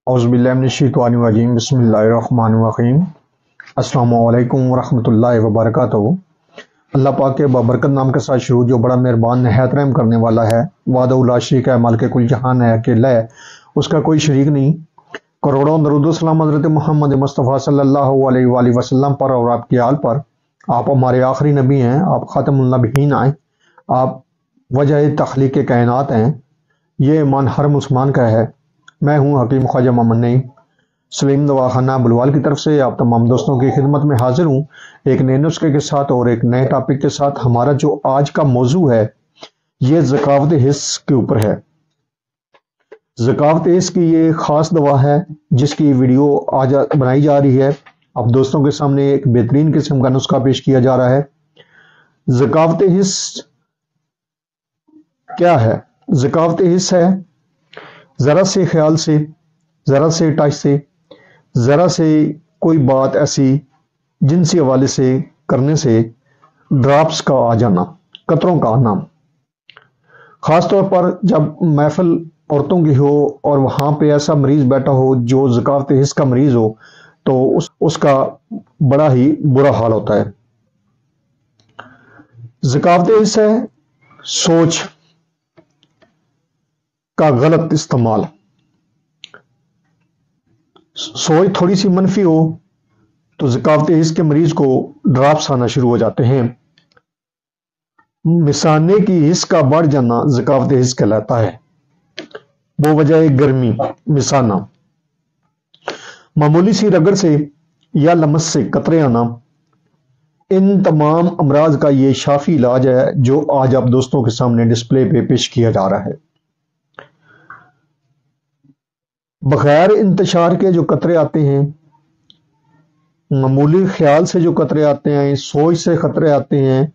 औज़ुबिल्लाहिमिनश्शैतानिर्रजीम बिस्मिल्लाहिर्रहमानिर्रहीम। अस्सलामु अलैकुम वरहमतुल्लाहि वबरकातुहू। अल्लाह पाक के बाबरकत नाम के साथ शुरू जो बड़ा मेहरबान नहायत रहम करने वाला है। वादउल ला शरीक है, मालिक कुल जहान है, अकेला है, उसका कोई शरीक नहीं। करोड़ों दरूद सलाम हज़रत मोहम्मद मुस्तफ़ा सल्लल्लाहु अलैहि वसल्लम पर और आपकी आल पर। आप हमारे आखिरी नबी हैं, आप ख़ातमुन नबीयीन आए, आप वजह तख्लीक़ कायनात हैं। ये ईमान हर मुसलमान का है। मैं हूँ हकीम ख्वाजा मोहम्मद नईम सलीम दवाखाना बुलवाल की तरफ से आप तमाम दोस्तों की खिदमत में हाजिर हूँ एक नए नुस्खे के साथ और एक नए टॉपिक के साथ। हमारा जो आज का मौजू है ये ज़कावत हिस्स के ऊपर है। ज़कावत हिस्स की ये ख़ास दवा है जिसकी वीडियो आज बनाई जा रही है। अब दोस्तों के सामने एक बेहतरीन किस्म का नुस्खा पेश किया जा रहा है। ज़कावत हिस्स क्या है? ज़कावत हिस्स है ज़रा से ख्याल से, ज़रा से टच से, ज़रा से कोई बात ऐसी जिनसी हवाले से करने से ड्रॉप्स का आ जाना, कतरों का आना। ख़ास तौर पर जब महफिल औरतों की हो और वहाँ पे ऐसा मरीज़ बैठा हो जो ज़कावत हिस्स का मरीज़ हो तो उसका बड़ा ही बुरा हाल होता है। ज़कावत हिस्स है सोच का गलत इस्तेमाल। सोच थोड़ी सी मनफी हो तो ज़कावत हिस्स के मरीज को ड्रॉप्स आना शुरू हो जाते हैं। मिसाने की हिस्स का बढ़ जाना ज़कावत हिस्स कहलाता है। वो वजह है गर्मी, मिसाना, मामूली सी रगड़ से या लमस से कतरे आना। इन तमाम अमराज का ये शाफी इलाज है जो आज आप दोस्तों के सामने डिस्प्ले पे पेश किया जा रहा है। बगैर इंतशार के जो कतरे आते हैं, मामूली ख्याल से जो कतरे आते हैं, सोच से खतरे आते हैं,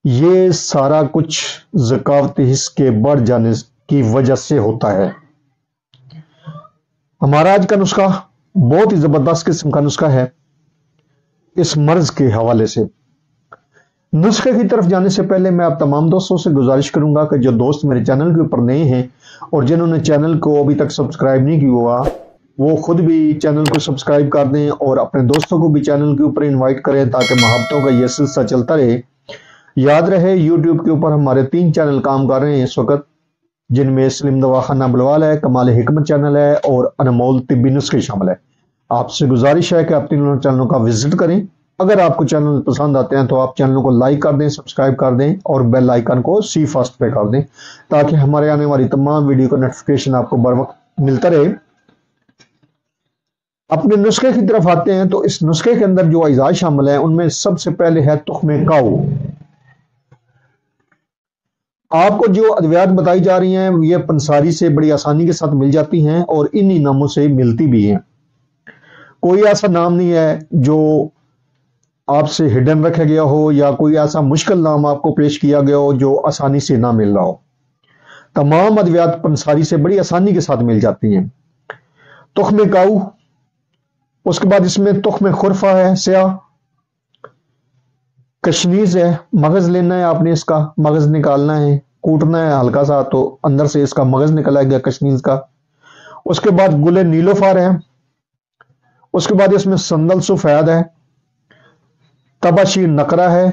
ये सारा कुछ ज़कावत हिस्स के बढ़ जाने की वजह से होता है। हमारा आज का नुस्खा बहुत ही ज़बरदस्त किस्म का नुस्खा है इस मर्ज के हवाले से। नुस्खे की तरफ जाने से पहले मैं आप तमाम दोस्तों से गुजारिश करूंगा कि जो दोस्त मेरे चैनल के ऊपर नए हैं और जिन्होंने चैनल को अभी तक सब्सक्राइब नहीं किया हुआ वो खुद भी चैनल को सब्सक्राइब कर दें और अपने दोस्तों को भी चैनल के ऊपर इनवाइट करें ताकि मोहब्बतों का यह सिलसिला चलता रहे। याद रहे यूट्यूब के ऊपर हमारे 3 चैनल काम कर रहे हैं इस वक्त, जिनमें सलीम दवाखाना बुलवाल है, कमाल हिकमत चैनल है और अनमोल तिब्बी नुस्खे शामिल है। आपसे गुजारिश है कि आप तीनों चैनलों का विजिट करें। अगर आपको चैनल पसंद आते हैं तो आप चैनल को लाइक कर दें, सब्सक्राइब कर दें और बेल आइकन को सी फर्स्ट पे कर दें ताकि हमारे आने वाली तमाम वीडियो का नोटिफिकेशन आपको बर वक्त मिलता रहे। अपने नुस्खे की तरफ आते हैं तो इस नुस्खे के अंदर जो अज़ा शामिल है उनमें सबसे पहले है तुख्मे काऊ। आपको जो अद्वियात बताई जा रही हैं ये पंसारी से बड़ी आसानी के साथ मिल जाती हैं और इन्हीं नामों से मिलती भी हैं। कोई ऐसा नाम नहीं है जो आपसे हिडन रखा गया हो या कोई ऐसा मुश्किल नाम आपको पेश किया गया हो जो आसानी से ना मिल रहा हो। तमाम अद्वियात पंसारी से बड़ी आसानी के साथ मिल जाती हैं। तुख्मे काऊ, उसके बाद इसमें तुख्मे खुरफा है, स्याह, कशनीज है, मगज लेना है आपने, इसका मगज निकालना है, कूटना है हल्का सा तो अंदर से इसका मगज निकल आएगा कशनीज का। उसके बाद गुले नीलोफार है, उसके बाद इसमें संदल सफेद है, तबाशीर नकरा है,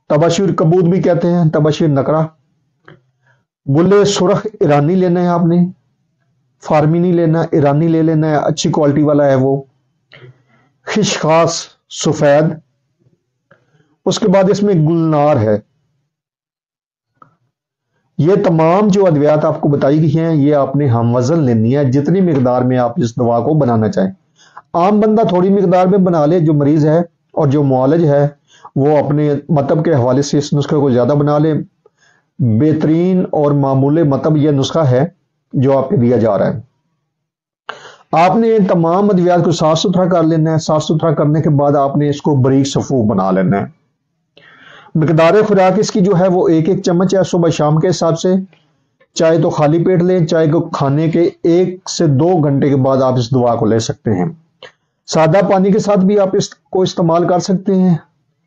तबाशीर कबूत भी कहते हैं, तबाशीर नकरा। गुले सुरख ईरानी लेना है आपने, फार्मी नहीं लेना, ईरानी ले लेना है, अच्छी क्वालिटी वाला है वो। खिशखास सफेद, उसके बाद इसमें गुलनार है। ये तमाम जो अद्वियात आपको बताई गई हैं ये आपने हम वजन लेनी है जितनी मिकदार में आप इस दवा को बनाना चाहें। आम बंदा थोड़ी मिकदार में बना ले, जो मरीज है और जो मुआलिज है वो अपने मतलब के हवाले से इस नुस्खे को ज्यादा बना ले। बेहतरीन और मामूले मतलब यह नुस्खा है जो आपको दिया जा रहा है। आपने तमाम अद्वियात को साफ सुथरा कर लेना है। साफ सुथरा करने के बाद आपने इसको बारीक सफूफ बना लेना है। मिकदार खुराक इसकी जो है वो 1-1 चम्मच है सुबह शाम के हिसाब से। चाहे तो खाली पेट लें, चाहे तो खाने के 1 से 2 घंटे के बाद आप इस दवा को ले सकते हैं। सादा पानी के साथ भी आप इसको इस्तेमाल कर सकते हैं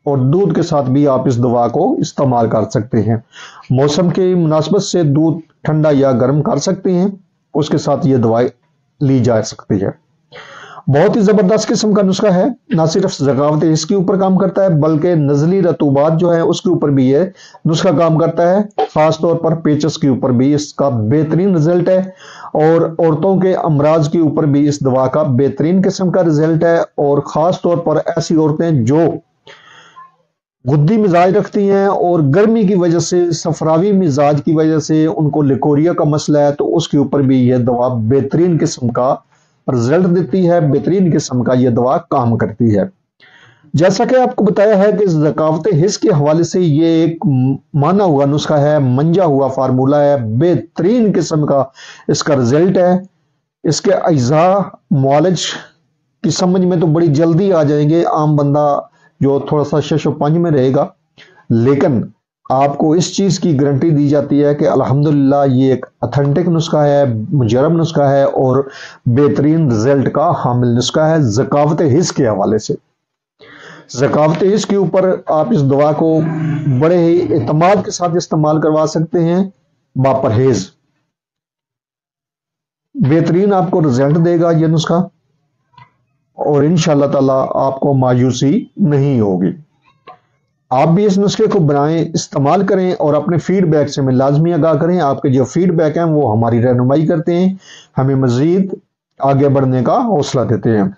और दूध के साथ भी आप इस दवा को इस्तेमाल कर सकते हैं। मौसम के मुनासबत से दूध ठंडा या गर्म कर सकते हैं उसके साथ ये दवाई ली जा सकती है। बहुत ही जबरदस्त किस्म का नुस्खा है, ना सिर्फ ज़कावत इसके ऊपर काम करता है बल्कि नज़ली रतूबात जो है उसके ऊपर भी ये नुस्खा काम करता है। खास तौर पर पेचस के ऊपर भी इसका बेहतरीन रिजल्ट है और औरतों के अमराज के ऊपर भी इस दवा का बेहतरीन किस्म का रिजल्ट है। और खास तौर पर ऐसी औरतें जो गुद्दी मिजाज रखती हैं और गर्मी की वजह से, सफरावी मिजाज की वजह से उनको लिकोरिया का मसला है, तो उसके ऊपर भी यह दवा बेहतरीन किस्म का रिजल्ट देती है, बेहतरीन किस्म का यह दवा काम करती है। जैसा कि आपको बताया है कि ज़कावत हिस्स के हवाले से ये एक माना हुआ नुस्खा है, मंजा हुआ फार्मूला है, बेहतरीन किस्म का इसका रिजल्ट है। इसके अज्जा मुआलज की समझ में तो बड़ी जल्दी आ जाएंगे, आम बंदा जो थोड़ा सा शशो पंज में रहेगा, लेकिन आपको इस चीज की गारंटी दी जाती है कि अल्हम्दुलिल्लाह ये एक ऑथेंटिक नुस्खा है, मुजरब नुस्खा है और बेहतरीन रिजल्ट का हामिल नुस्खा है। ज़कावत हिस्स के हवाले से, ज़कावत हिस्स के ऊपर आप इस दवा को बड़े ही एतमाद के साथ इस्तेमाल करवा सकते हैं, बापरहेज। बेहतरीन आपको रिजल्ट देगा यह नुस्खा और इंशाअल्लाह ताला आपको मायूसी नहीं होगी। आप भी इस नुस्खे को बनाएं, इस्तेमाल करें और अपने फीडबैक से हमें लाजमी आगाह करें। आपके जो फीडबैक हैं वो हमारी रहनुमाई करते हैं, हमें मजीद आगे बढ़ने का हौसला देते हैं।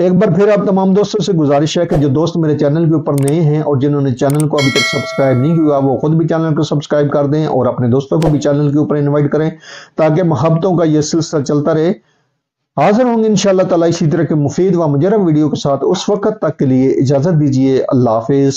एक बार फिर आप तमाम दोस्तों से गुजारिश है कि जो दोस्त मेरे चैनल के ऊपर नए हैं और जिन्होंने चैनल को अभी तक सब्सक्राइब नहीं किया, वो खुद भी चैनल को सब्सक्राइब कर दें और अपने दोस्तों को भी चैनल के ऊपर इन्वाइट करें ताकि मोहब्बतों का यह सिलसिला चलता रहे। हाजिर होंगे इंशाअल्लाह ताला इसी तरह के मुफीद व मुजरब वीडियो के साथ। उस वक्त तक के लिए इजाजत दीजिए। अल्लाह हाफिज।